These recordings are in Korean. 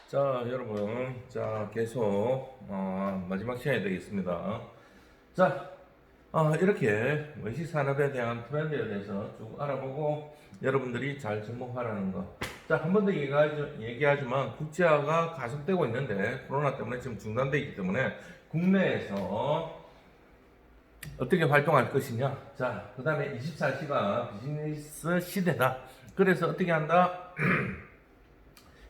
자, 여러분, 계속 마지막 시간이 되겠습니다. 자, 이렇게 외식 산업에 대한 트렌드에 대해서 쭉 알아보고 여러분들이 잘 접목하라는 거. 자, 한 번 더 얘기하지만 국제화가 가속되고 있는데 코로나 때문에 지금 중단되어 있기 때문에 국내에서 어떻게 활동할 것이냐. 자, 그 다음에 24시간 비즈니스 시대다. 그래서 어떻게 한다?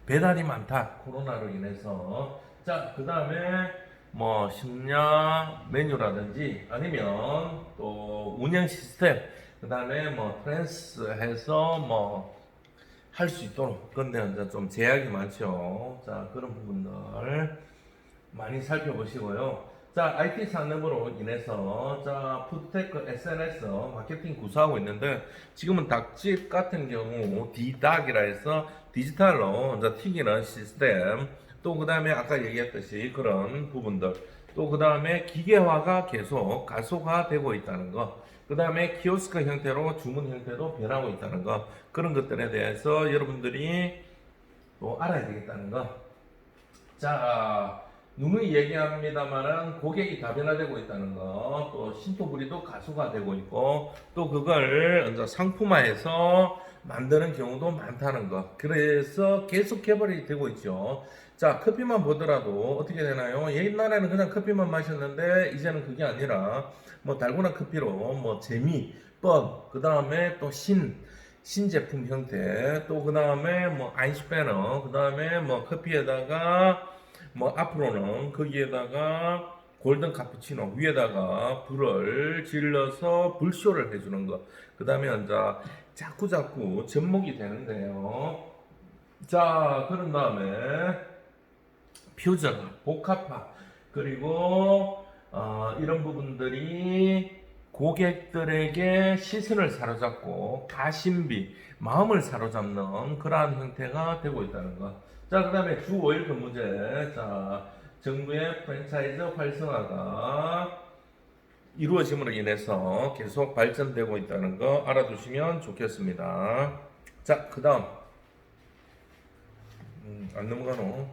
배달이 많다. 코로나로 인해서. 자, 그 다음에 뭐 식량 메뉴라든지 아니면 또 운영 시스템, 그 다음에 뭐 트랜스 해서 뭐 할 수 있도록. 근데 이제 좀 제약이 많죠. 자, 그런 부분들 많이 살펴보시고요. 자, IT 산업으로 인해서 자, 푸드테크 SNS 마케팅 구사하고 있는데 지금은 닭집 같은 경우 디닭이라 해서 디지털로 이제 튀기는 시스템, 또 그 다음에 아까 얘기했듯이 그런 부분들, 또 그 다음에 기계화가 계속 가속화되고 있다는 거, 그 다음에 키오스크 형태로 주문 형태도 변하고 있다는 거, 그런 것들에 대해서 여러분들이 또 알아야 되겠다는 거. 자, 누누이 얘기합니다만은 고객이 다변화되고 있다는 거, 또 신토부리도 가수가 되고 있고, 또 그걸 이제 상품화해서 만드는 경우도 많다는 거. 그래서 계속 개발이 되고 있죠. 자, 커피만 보더라도 어떻게 되나요? 옛날에는 그냥 커피만 마셨는데 이제는 그게 아니라 뭐 달고나 커피로 뭐 재미, 법, 그 다음에 또 신제품 형태, 또 그 다음에 뭐 아인슈페너, 그 다음에 뭐 커피에다가 뭐 앞으로는 거기에다가 골든 카푸치노 위에다가 불을 질러서 불쇼를 해주는 거. 그 다음에 이제 자꾸자꾸 접목이 되는데요. 자, 그런 다음에 퓨전, 복합화, 그리고 이런 부분들이 고객들에게 시선을 사로잡고 가심비, 마음을 사로잡는 그러한 형태가 되고 있다는 것. 자, 그 다음에 주 5일 근무제. 자, 정부의 프랜차이즈 활성화가 이루어짐으로 인해서 계속 발전되고 있다는 거 알아두시면 좋겠습니다. 자, 그 다음. 안 넘어가노?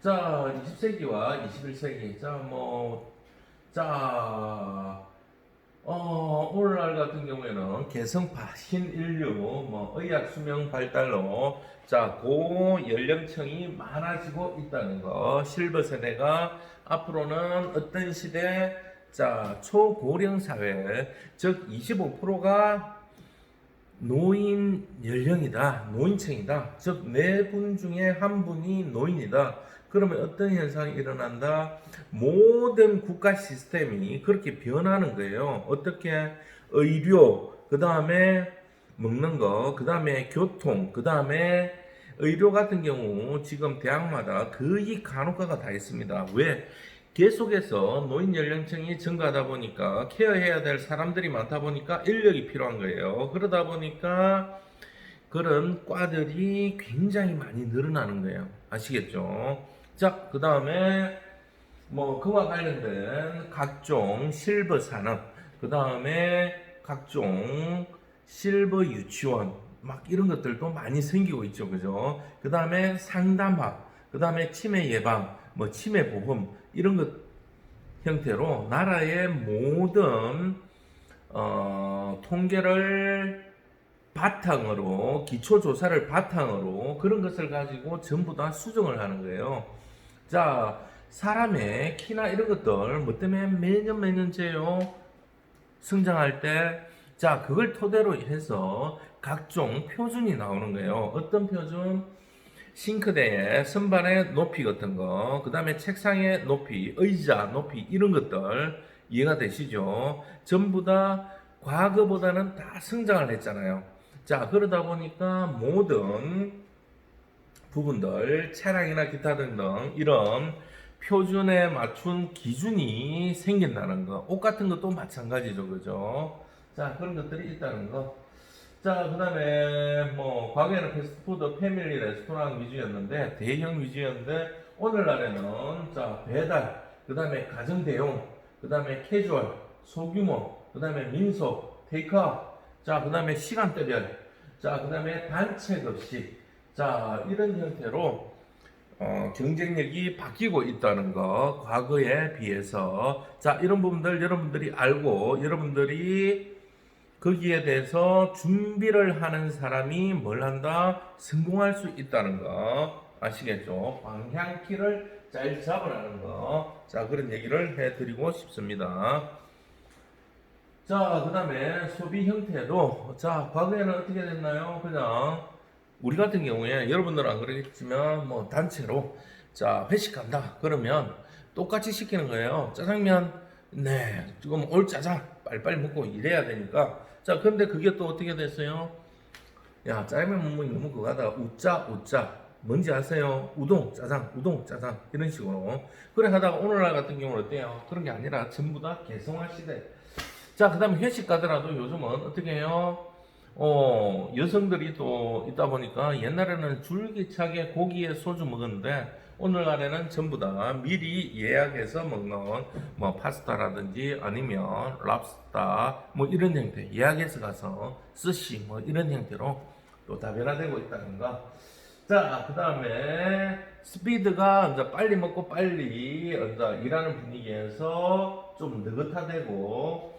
자, 20세기와 21세기. 오늘날 같은 경우에는 개성파, 신인류, 뭐, 의학 수명 발달로, 자, 고연령층이 많아지고 있다는 거. 실버 세대가 앞으로는 어떤 시대, 자, 초고령 사회, 즉 25%가 노인 연령이다, 노인층이다. 즉, 네 분 중에 한 분이 노인이다. 그러면 어떤 현상이 일어난다? 모든 국가 시스템이 그렇게 변하는 거예요. 어떻게? 의료, 그 다음에 먹는 거, 그 다음에 교통, 그 다음에 의료 같은 경우 지금 대학마다 거의 간호과가 다 있습니다. 왜? 계속해서 노인 연령층이 증가하다 보니까 케어해야 될 사람들이 많다 보니까 인력이 필요한 거예요. 그러다 보니까 그런 과들이 굉장히 많이 늘어나는 거예요. 아시겠죠? 자, 그 다음에 뭐 그와 관련된 각종 실버 산업, 그 다음에 각종 실버 유치원, 막 이런 것들도 많이 생기고 있죠. 그죠? 그 다음에 상담학, 그 다음에 치매 예방, 뭐 치매 보험, 이런 것 형태로 나라의 모든 통계를 바탕으로, 기초조사를 바탕으로 그런 것을 가지고 전부 다 수정을 하는 거예요. 자, 사람의 키나 이런 것들 뭐 때문에 매년 째요 성장할 때, 자, 그걸 토대로 해서 각종 표준이 나오는 거예요. 어떤 표준? 싱크대의 선반의 높이 같은 거, 그 다음에 책상의 높이, 의자 높이, 이런 것들 이해가 되시죠? 전부 다 과거보다는 다 성장을 했잖아요. 자, 그러다 보니까 모든 부분들, 차량이나 기타 등등 이런 표준에 맞춘 기준이 생긴다는 거. 옷 같은 것도 마찬가지죠. 그죠? 자, 그런 것들이 있다는 거. 자, 그 다음에 뭐 과거에는 패스트푸드 패밀리 레스토랑 위주였는데, 대형 위주였는데, 오늘날에는 자, 배달, 그 다음에 가정 대용, 그 다음에 캐주얼, 소규모, 그 다음에 민속, 테이크아웃, 자, 그 다음에 시간대별, 자, 그 다음에 단체 급식, 자, 이런 형태로 경쟁력이 바뀌고 있다는 거, 과거에 비해서. 자, 이런 부분들 여러분들이 알고, 여러분들이 거기에 대해서 준비를 하는 사람이 뭘 한다? 성공할 수 있다는 거. 아시겠죠? 방향키를 잘 잡으라는 거. 자, 그런 얘기를 해드리고 싶습니다. 자, 그 다음에 소비 형태도, 자, 과거에는 어떻게 됐나요? 그냥, 우리 같은 경우에, 여러분들은 안 그러겠지만, 뭐, 단체로, 자, 회식한다. 그러면, 똑같이 시키는 거예요. 짜장면, 네, 지금 올 짜장, 빨리빨리 먹고 일해야 되니까. 자, 근데 그게 또 어떻게 됐어요? 야, 짜장면 먹으면 너무 그거 하다가, 웃자. 뭔지 아세요? 우동, 짜장, 이런 식으로. 그래 하다가 오늘날 같은 경우는 어때요? 그런 게 아니라 전부 다 개성화 시대. 자, 그 다음에 회식 가더라도 요즘은 어떻게 해요? 여성들이 또 있다 보니까 옛날에는 줄기차게 고기에 소주 먹었는데 오늘날에는 전부 다 미리 예약해서 먹는 뭐 파스타라든지 아니면 랍스타 뭐 이런 형태 예약해서 가서 스시 뭐 이런 형태로 또 다변화되고 있다는 거. 자, 그 다음에 스피드가 이제 빨리 먹고 빨리 이제 일하는 분위기에서 좀 느긋하되고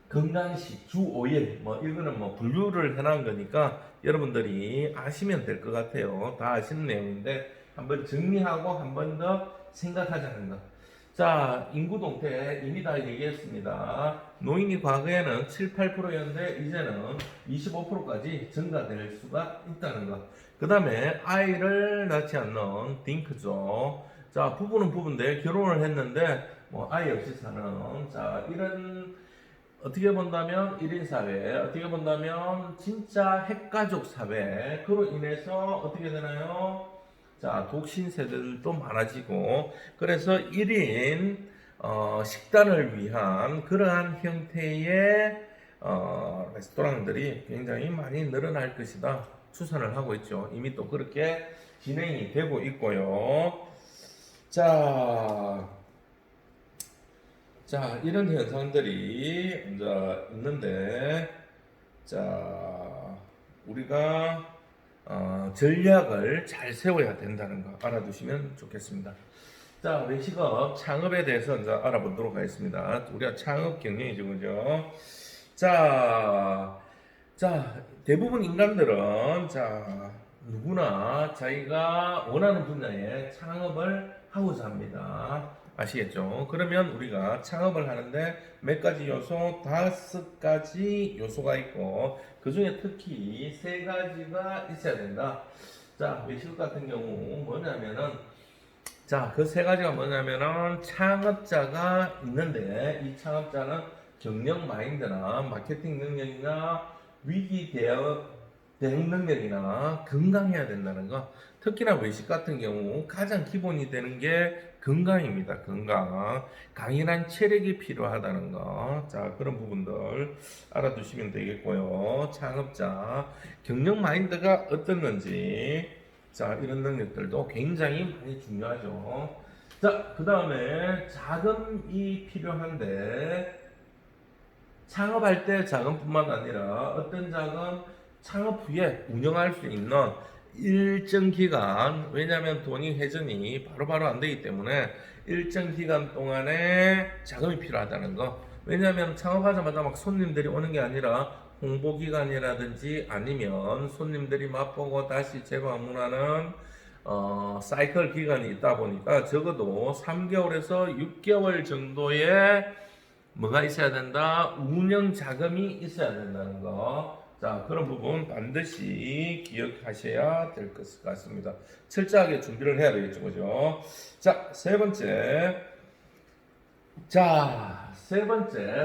건강식 주 5일 뭐 이거는 뭐 분류를 해놓은 거니까 여러분들이 아시면 될 것 같아요. 다 아시는 내용인데 한번 정리하고 한 번 더 생각하자는 거. 자, 인구 동태 이미 다 얘기했습니다. 노인이 과거에는 7, 8%였는데 이제는 25%까지 증가될 수가 있다는 거. 그 다음에 아이를 낳지 않는 딩크죠. 자, 부부는 부부인데 결혼을 했는데 뭐 아이 없이 사는 자 이런 어떻게 본다면 1인 사회, 어떻게 본다면 진짜 핵가족 사회, 그로 인해서 어떻게 되나요? 자, 독신 세대들도 많아지고, 그래서 1인 식단을 위한 그러한 형태의 레스토랑들이 굉장히 많이 늘어날 것이다. 추산을 하고 있죠. 이미 또 그렇게 진행이 되고 있고요. 자, 자, 이런 현상들이 이제 있는데, 자, 우리가 전략을 잘 세워야 된다는 거 알아두시면 좋겠습니다. 자, 외식업 창업에 대해서 이제 알아보도록 하겠습니다. 우리가 창업 경영이죠, 그죠? 자, 대부분 인간들은 누구나 자기가 원하는 분야에 창업을 하고자 합니다. 아시겠죠? 그러면 우리가 창업을 하는데 몇 가지 요소, 5가지 요소가 있고 그 중에 특히 3가지가 있어야 된다. 자, 외식 같은 경우 뭐냐면은 그 3가지가 뭐냐면은 창업자가 있는데 이 창업자는 경영 마인드나 마케팅 능력이나 위기 대응 능력이나 건강해야 된다는 거. 특히나 외식 같은 경우 가장 기본이 되는 게 건강입니다. 건강. 강인한 체력이 필요하다는 거. 자, 그런 부분들 알아두시면 되겠고요. 창업자, 경영 마인드가 어떻는지. 자, 이런 능력들도 굉장히 많이 중요하죠. 자, 그 다음에 자금이 필요한데, 창업할 때 자금뿐만 아니라 어떤 자금, 창업 후에 운영할 수 있는 일정 기간, 왜냐하면 돈이 회전이 바로바로 안 되기 때문에 일정 기간 동안에 자금이 필요하다는 거. 왜냐하면 창업하자마자 막 손님들이 오는 게 아니라 홍보 기간이라든지 아니면 손님들이 맛보고 다시 재방문하는 사이클 기간이 있다 보니까 적어도 3개월에서 6개월 정도의 뭐가 있어야 된다? 운영 자금이 있어야 된다는 거. 자, 그런 부분 반드시 기억하셔야 될 것 같습니다. 철저하게 준비를 해야 되겠죠, 그죠? 자, 세 번째,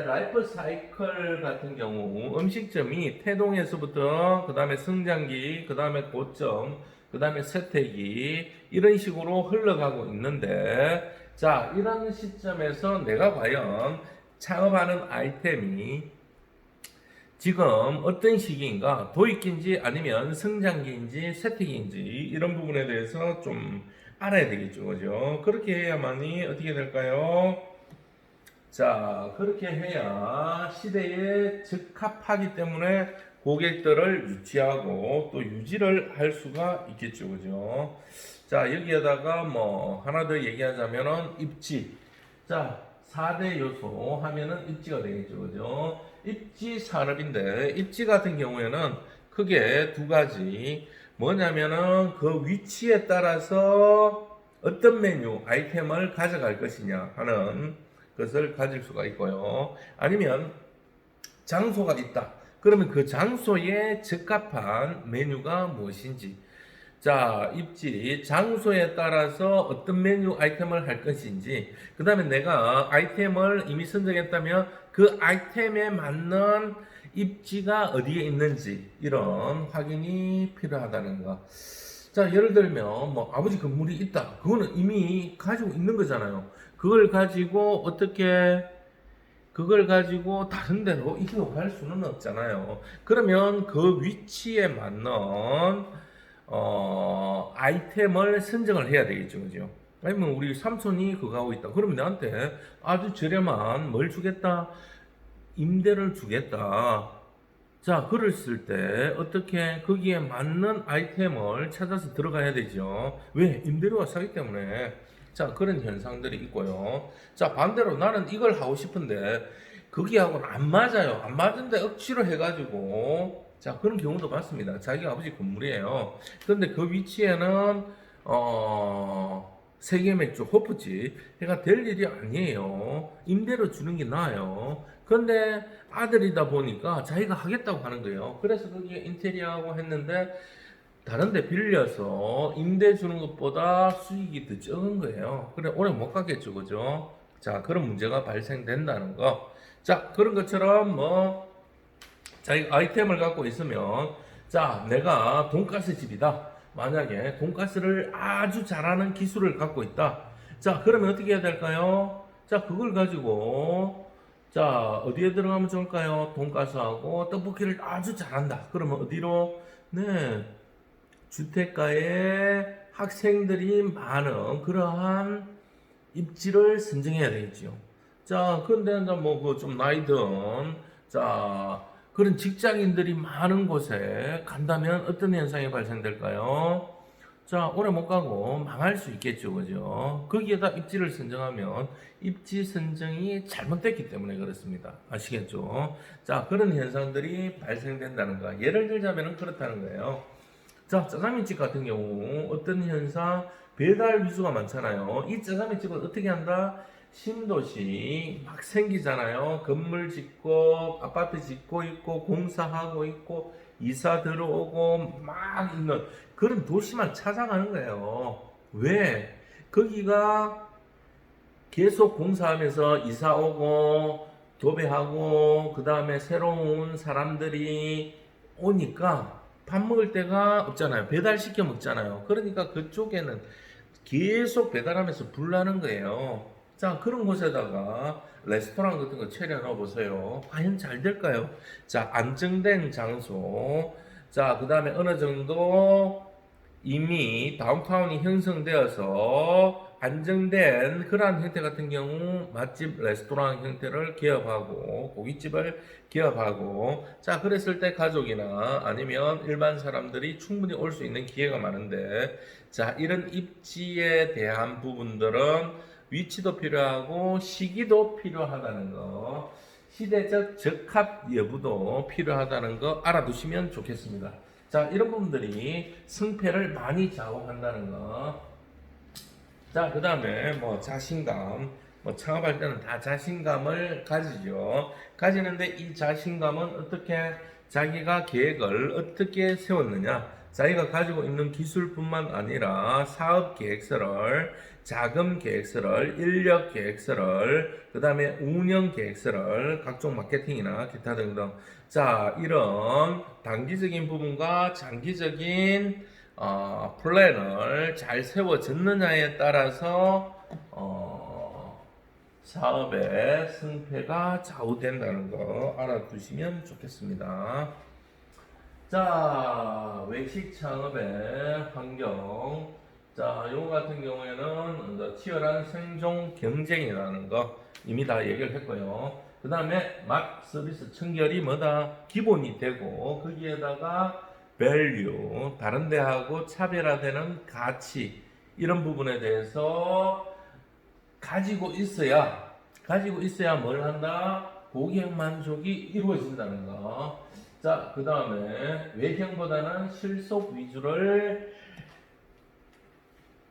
라이프 사이클 같은 경우 음식점이 태동에서부터 그 다음에 성장기, 그 다음에 고점, 그 다음에 쇠퇴기 이런 식으로 흘러가고 있는데 자, 이런 시점에서 내가 과연 창업하는 아이템이 지금 어떤 시기인가, 도입기인지 아니면 성장기인지 쇠퇴기인지 이런 부분에 대해서 좀 알아야 되겠죠, 그죠? 그렇게 해야만이 어떻게 될까요? 자, 그렇게 해야 시대에 적합하기 때문에 고객들을 유치하고 또 유지를 할 수가 있겠죠. 그죠? 자, 여기에다가 뭐 하나 더 얘기하자면은 입지. 자, 4대 요소 하면은 입지가 되겠죠. 그죠? 입지 산업인데 입지 같은 경우에는 크게 두 가지 뭐냐면은 그 위치에 따라서 어떤 메뉴, 아이템을 가져갈 것이냐 하는 것을 가질 수가 있고요. 아니면 장소가 있다. 그러면 그 장소에 적합한 메뉴가 무엇인지. 자, 입지, 장소에 따라서 어떤 메뉴 아이템을 할 것인지, 그 다음에 내가 아이템을 이미 선정했다면 그 아이템에 맞는 입지가 어디에 있는지, 이런 확인이 필요하다는 거. 자, 예를 들면, 뭐, 아버지 건물이 있다. 그거는 이미 가지고 있는 거잖아요. 그걸 가지고 다른 데로 이동할 수는 없잖아요. 그러면 그 위치에 맞는 아이템을 선정을 해야 되겠죠, 그죠? 아니면 우리 삼촌이 그거 하고 있다. 그러면 나한테 아주 저렴한 뭘 주겠다? 임대를 주겠다. 자, 글을 쓸 때 어떻게 거기에 맞는 아이템을 찾아서 들어가야 되죠. 왜? 임대료가 싸기 때문에. 자, 그런 현상들이 있고요. 자, 반대로 나는 이걸 하고 싶은데 거기하고는 안 맞아요. 안 맞는데 억지로 해가지고 자, 그런 경우도 많습니다. 자기 아버지 건물이에요. 그런데 그 위치에는 세계 맥주 호프집 해가 될 일이 아니에요. 임대로 주는 게 나아요. 그런데 아들이다 보니까 자기가 하겠다고 하는 거예요. 그래서 거기에 인테리어하고 했는데 다른 데 빌려서 임대 주는 것보다 수익이 더 적은 거예요. 그래, 오래 못 가겠죠. 그죠? 자, 그런 문제가 발생된다는 거. 자, 그런 것처럼 뭐, 자기 아이템을 갖고 있으면, 자, 내가 돈가스 집이다. 만약에 돈가스를 아주 잘하는 기술을 갖고 있다. 자, 그러면 어떻게 해야 될까요? 자, 그걸 가지고, 자, 어디에 들어가면 좋을까요? 돈가스하고 떡볶이를 아주 잘한다. 그러면 어디로? 네. 주택가에 학생들이 많은 그러한 입지를 선정해야 되겠죠. 자, 그런데 뭐 그 좀 나이 든 자, 그런 직장인들이 많은 곳에 간다면 어떤 현상이 발생될까요? 자, 오래 못 가고 망할 수 있겠죠. 그죠? 거기에다 입지를 선정하면 입지 선정이 잘못됐기 때문에 그렇습니다. 아시겠죠? 자, 그런 현상들이 발생된다는 거. 예를 들자면 그렇다는 거예요. 자, 짜장면집 같은 경우 어떤 현상? 배달 위주가 많잖아요. 이 짜장면집은 어떻게 한다? 신도시 막 생기잖아요. 건물 짓고 아파트 짓고 있고 공사하고 있고 이사 들어오고 막 있는 그런 도시만 찾아가는 거예요. 왜? 거기가 계속 공사하면서 이사 오고 도배하고 그 다음에 새로운 사람들이 오니까 밥 먹을 데가 없잖아요. 배달시켜 먹잖아요. 그러니까 그쪽에는 계속 배달하면서 불나는 거예요. 자, 그런 곳에다가 레스토랑 같은 거 차려놔 보세요. 과연 잘 될까요? 자, 안정된 장소. 자, 그 다음에 어느 정도 이미 다운타운이 형성되어서 안정된 그러한 형태 같은 경우 맛집 레스토랑 형태를 개업하고 고깃집을 개업하고 자 그랬을 때 가족이나 아니면 일반 사람들이 충분히 올 수 있는 기회가 많은데 자 이런 입지에 대한 부분들은 위치도 필요하고 시기도 필요하다는 거 시대적 적합 여부도 필요하다는 거 알아두시면 좋겠습니다. 자, 이런 부분들이 승패를 많이 좌우한다는 거. 자, 그 다음에 뭐 자신감. 뭐 창업할 때는 다 자신감을 가지죠. 가지는데 이 자신감은 어떻게 자기가 계획을 어떻게 세웠느냐. 자기가 가지고 있는 기술뿐만 아니라 사업 계획서를, 자금 계획서를, 인력 계획서를, 그 다음에 운영 계획서를, 각종 마케팅이나 기타 등등. 자, 이런 단기적인 부분과 장기적인 플랜을 잘 세워졌느냐에 따라서 사업의 승패가 좌우된다는 거 알아두시면 좋겠습니다. 자, 외식 창업의 환경. 자, 요거 같은 경우에는 치열한 생존 경쟁이라는 거 이미 다 얘기를 했고요. 그 다음에 맛, 서비스, 청결이 뭐다? 기본이 되고 거기에다가 value, 다른 데하고 차별화되는 가치 이런 부분에 대해서 가지고 있어야 뭘 한다? 고객 만족이 이루어진다는 거. 자, 그 다음에 외형보다는 실속 위주를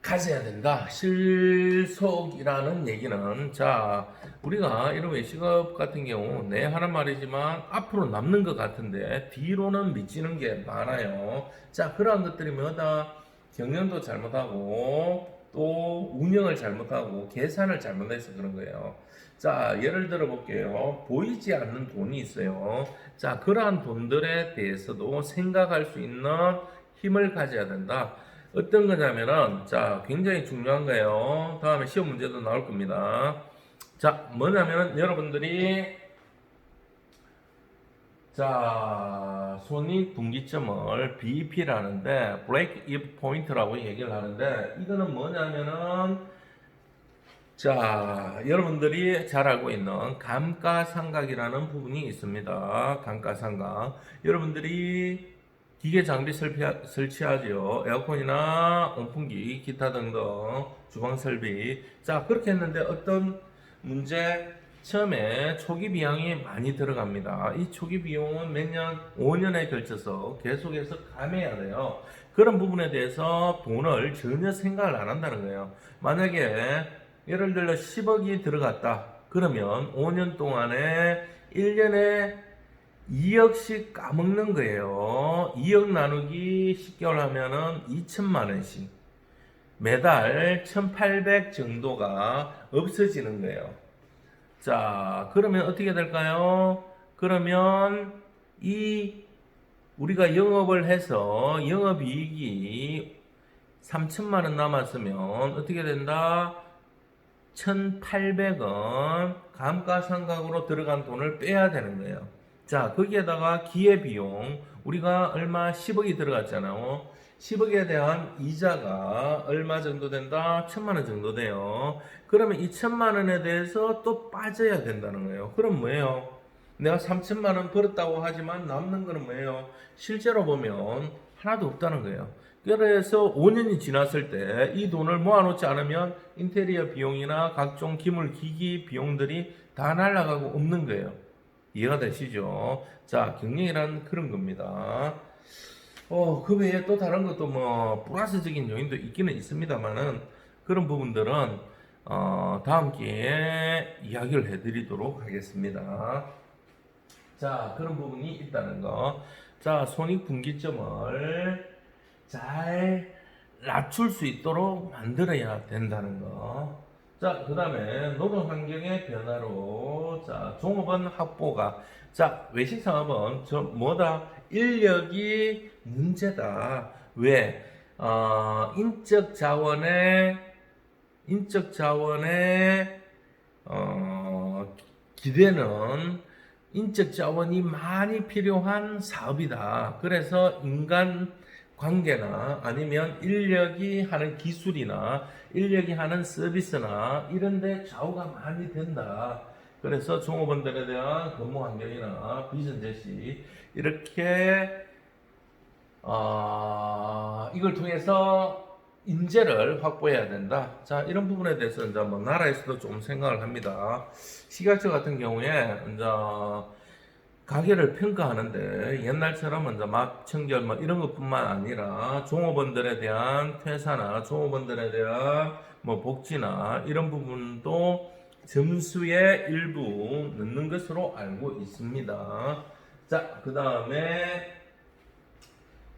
가져야 된다. 실속이라는 얘기는, 자, 우리가 이런 외식업 같은 경우 내 하는 말이지만 앞으로 남는 것 같은데 뒤로는 미치는 게 많아요. 자, 그러한 것들이 뭐다? 경영도 잘못하고 또 운영을 잘못하고 계산을 잘못해서 그런 거예요. 자, 예를 들어 볼게요. 보이지 않는 돈이 있어요. 자, 그러한 돈들에 대해서도 생각할 수 있는 힘을 가져야 된다. 어떤 거냐면은, 자, 굉장히 중요한 거예요. 다음에 시험 문제도 나올 겁니다. 자, 뭐냐면은, 여러분들이, 자, 손익분기점을 BEP라는데, Break Even Point라고 얘기를 하는데, 이거는 뭐냐면은, 자, 여러분들이 잘 알고 있는 감가상각이라는 부분이 있습니다. 감가상각. 여러분들이 기계 장비 설치하죠. 에어컨이나 온풍기, 기타 등등 주방 설비. 자, 그렇게 했는데 어떤 문제? 처음에 초기 비용이 많이 들어갑니다. 이 초기 비용은 몇 년, 5년에 걸쳐서 계속해서 감해야 돼요. 그런 부분에 대해서 돈을 전혀 생각을 안 한다는 거예요. 만약에 예를 들어 10억이 들어갔다. 그러면 5년 동안에 1년에 2억씩 까먹는 거예요. 2억 나누기 10개월 하면은 2천만 원씩. 매달 1,800 정도가 없어지는 거예요. 자, 그러면 어떻게 될까요? 그러면 우리가 영업을 해서 영업이익이 3천만 원 남았으면 어떻게 된다? 1,800원 감가상각으로 들어간 돈을 빼야 되는 거예요. 자, 거기에다가 기회비용, 우리가 얼마 10억이 들어갔잖아요. 10억에 대한 이자가 얼마 정도 된다? 1,000만 원 정도 돼요. 그러면 이 1,000만 원에 대해서 또 빠져야 된다는 거예요. 그럼 뭐예요? 내가 3천만 원 벌었다고 하지만 남는 거는 뭐예요? 실제로 보면 하나도 없다는 거예요. 그래서 5년이 지났을 때 이 돈을 모아놓지 않으면 인테리어 비용이나 각종 기물 기기 비용들이 다 날아가고 없는 거예요. 이해가 되시죠? 자, 경영이란 그런 겁니다. 그 외에 또 다른 것도 뭐 플러스적인 요인도 있기는 있습니다만은 그런 부분들은 다음 기회에 이야기를 해드리도록 하겠습니다. 자, 그런 부분이 있다는 거. 자, 손익분기점을 잘 낮출 수 있도록 만들어야 된다는 거. 자, 그 다음에 노동환경의 변화로, 자, 종업원 확보가, 자, 외식사업은 뭐다? 인력이 문제다. 왜? 인적 자원의, 기대는 인적 자원이 많이 필요한 사업이다. 그래서 인간 관계나 아니면 인력이 하는 기술이나 인력이 하는 서비스나 이런 데 좌우가 많이 된다. 그래서 종업원들에 대한 근무 환경이나 비전 제시 이렇게 이걸 통해서 인재를 확보해야 된다. 자, 이런 부분에 대해서 이제 뭐 나라에서도 좀 생각을 합니다. 식약처 같은 경우에 이제 가게를 평가하는데 옛날처럼 이제 맛, 청결 뭐 이런 것뿐만 아니라 종업원들에 대한 퇴사나 종업원들에 대한 뭐 복지나 이런 부분도 점수의 일부 넣는 것으로 알고 있습니다. 자, 그 다음에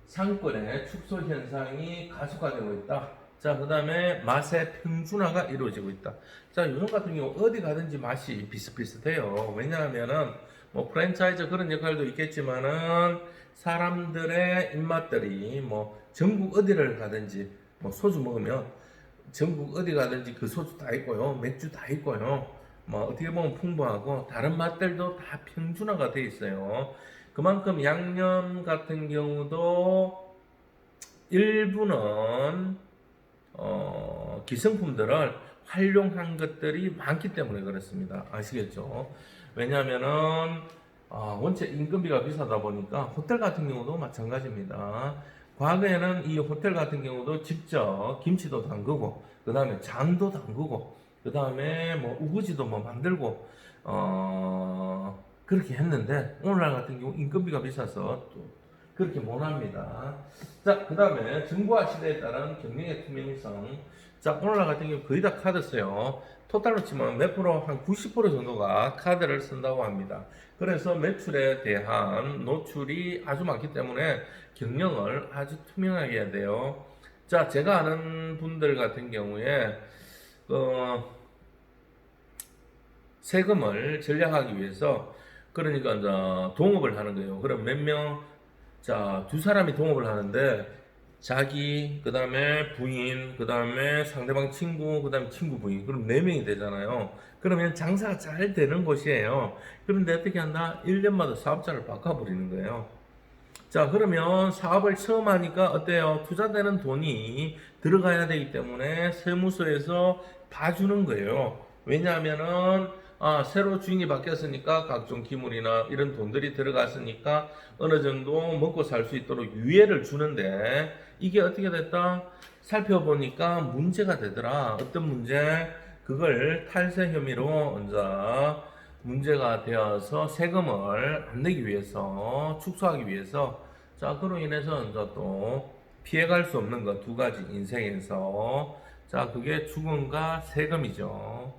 상권의 축소 현상이 가속화되고 있다. 자, 그 다음에 맛의 평준화가 이루어지고 있다. 자, 요즘 같은 경우 어디 가든지 맛이 비슷비슷해요. 왜냐하면은 뭐 프랜차이즈 그런 역할도 있겠지만은 사람들의 입맛들이 뭐 전국 어디를 가든지 뭐 소주 먹으면 전국 어디 가든지 그 소주 다 있고요. 맥주 다 있고요. 뭐 어떻게 보면 풍부하고 다른 맛들도 다 평준화가 돼 있어요. 그만큼 양념 같은 경우도 일부는 기성품들을 활용한 것들이 많기 때문에 그렇습니다. 아시겠죠? 왜냐하면은 원체 인건비가 비싸다 보니까 호텔 같은 경우도 마찬가지입니다. 과거에는 이 호텔 같은 경우도 직접 김치도 담그고, 그 다음에 장도 담그고, 그 다음에 뭐 우거지도 뭐 만들고, 그렇게 했는데, 오늘날 같은 경우 인건비가 비싸서 또 그렇게 못합니다. 자, 그 다음에 정보화 시대에 따른 경영의 투명성. 자, 오늘날 같은 경우 거의 다 카드 써요. 토탈로 치면 몇 프로? 한 90% 정도가 카드를 쓴다고 합니다. 그래서 매출에 대한 노출이 아주 많기 때문에 경영을 아주 투명하게 해야 돼요. 자, 제가 아는 분들 같은 경우에 세금을 절약하기 위해서 그러니까 이제 동업을 하는 거예요. 그럼 몇 명? 자, 두 사람이 동업을 하는데 자기, 그 다음에 부인, 그 다음에 상대방 친구, 그 다음에 친구 부인. 그럼 4명이 되잖아요. 그러면 장사가 잘 되는 곳이에요. 그런데 어떻게 한다? 1년마다 사업자를 바꿔버리는 거예요. 자, 그러면 사업을 처음 하니까 어때요? 투자되는 돈이 들어가야 되기 때문에 세무서에서 봐주는 거예요. 왜냐하면은 새로 주인이 바뀌었으니까 각종 기물이나 이런 돈들이 들어갔으니까 어느 정도 먹고 살 수 있도록 유예를 주는데 이게 어떻게 됐다? 살펴보니까 문제가 되더라. 어떤 문제? 그걸 탈세 혐의로 이제 문제가 되어서 세금을 안 내기 위해서 축소하기 위해서 자 그로 인해서 이제 또 피해갈 수 없는 것 두 가지 인생에서 자 그게 죽음과 세금이죠.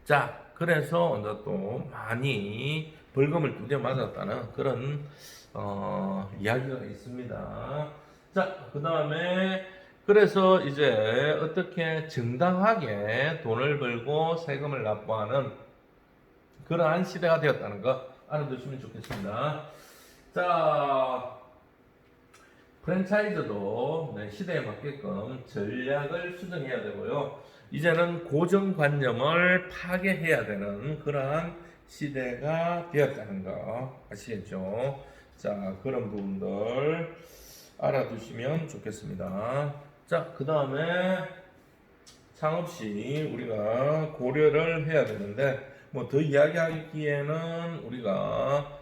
자 그래서 이제 또 많이 벌금을 두대 맞았다는 그런 이야기가 있습니다. 자 그 다음에 그래서 이제 어떻게 정당하게 돈을 벌고 세금을 납부하는 그러한 시대가 되었다는 거 알아두시면 좋겠습니다. 자, 프랜차이즈도 시대에 맞게끔 전략을 수정해야 되고요. 이제는 고정관념을 파괴해야 되는 그러한 시대가 되었다는 거 아시겠죠? 자, 그런 부분들 알아두시면 좋겠습니다. 자, 그 다음에 창업 시 우리가 고려를 해야 되는데 뭐 더 이야기하기에는 우리가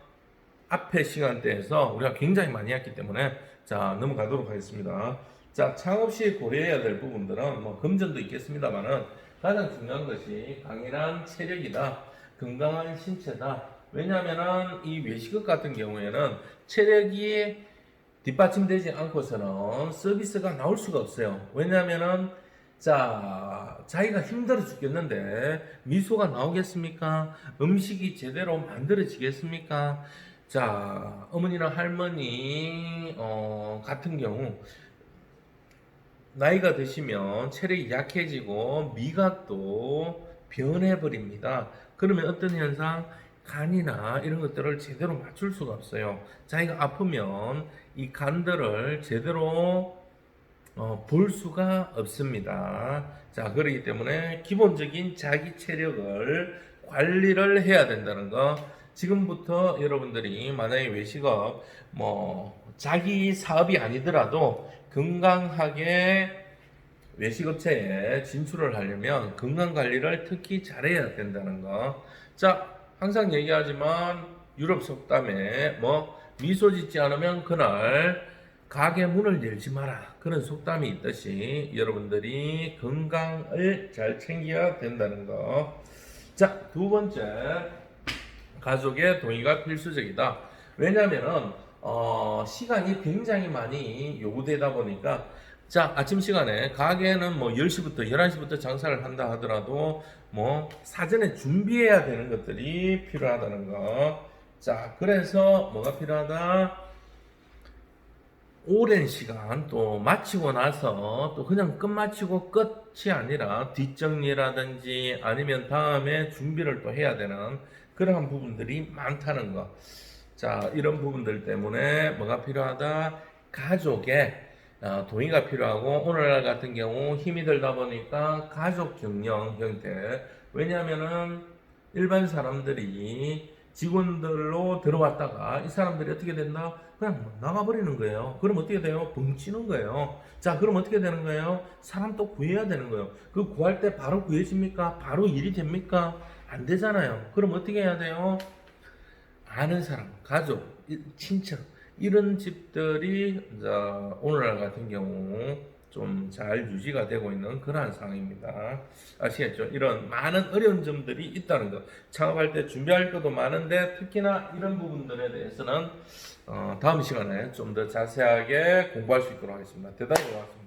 앞에 시간대에서 우리가 굉장히 많이 했기 때문에 자 넘어가도록 하겠습니다. 자 창업 시 고려해야 될 부분들은 뭐 금전도 있겠습니다만은 가장 중요한 것이 강인한 체력이다, 건강한 신체다. 왜냐하면은 이 외식업 같은 경우에는 체력이 뒷받침되지 않고서는 서비스가 나올 수가 없어요. 왜냐하면은 자, 자기가 힘들어 죽겠는데 미소가 나오겠습니까? 음식이 제대로 만들어지겠습니까? 자, 어머니나 할머니 같은 경우 나이가 드시면 체력이 약해지고 미각도 변해버립니다. 그러면 어떤 현상? 간이나 이런 것들을 제대로 맞출 수가 없어요. 자기가 아프면 이 간들을 제대로 볼 수가 없습니다. 자, 그렇기 때문에 기본적인 자기 체력을 관리를 해야 된다는 거. 지금부터 여러분들이 만약에 외식업, 자기 사업이 아니더라도 건강하게 외식업체에 진출을 하려면 건강 관리를 특히 잘해야 된다는 거. 자, 항상 얘기하지만 유럽 속담에 미소 짓지 않으면 그날 가게 문을 열지 마라. 그런 속담이 있듯이 여러분들이 건강을 잘 챙겨야 된다는 거. 자, 두 번째. 가족의 동의가 필수적이다. 왜냐면은, 시간이 굉장히 많이 요구되다 보니까, 자, 아침 시간에 가게는 10시부터 11시부터 장사를 한다 하더라도, 사전에 준비해야 되는 것들이 필요하다는 거. 자, 그래서 뭐가 필요하다? 오랜 시간 또 마치고 나서 또 그냥 끝마치고 끝이 아니라 뒷정리라든지 아니면 다음에 준비를 또 해야 되는 그러한 부분들이 많다는 거. 자, 이런 부분들 때문에 뭐가 필요하다? 가족의 동의가 필요하고 오늘날 같은 경우 힘이 들다 보니까 가족 경영 형태. 왜냐하면은 일반 사람들이 직원들로 들어왔다가 이 사람들이 어떻게 된다? 그냥 나가버리는 거예요. 그럼 어떻게 돼요? 벙치는 거예요. 자, 그럼 어떻게 되는 거예요? 사람 또 구해야 되는 거예요. 그 구할 때 바로 구해집니까? 바로 일이 됩니까? 안 되잖아요. 그럼 어떻게 해야 돼요? 많은 사람, 가족, 친척 이런 집들이 이제 오늘날 같은 경우 좀 잘 유지가 되고 있는 그러한 상황입니다. 아시겠죠? 이런 많은 어려운 점들이 있다는 것. 창업할 때 준비할 것도 많은데 특히나 이런 부분들에 대해서는 다음 시간에 좀 더 자세하게 공부할 수 있도록 하겠습니다. 대단히 고맙습니다.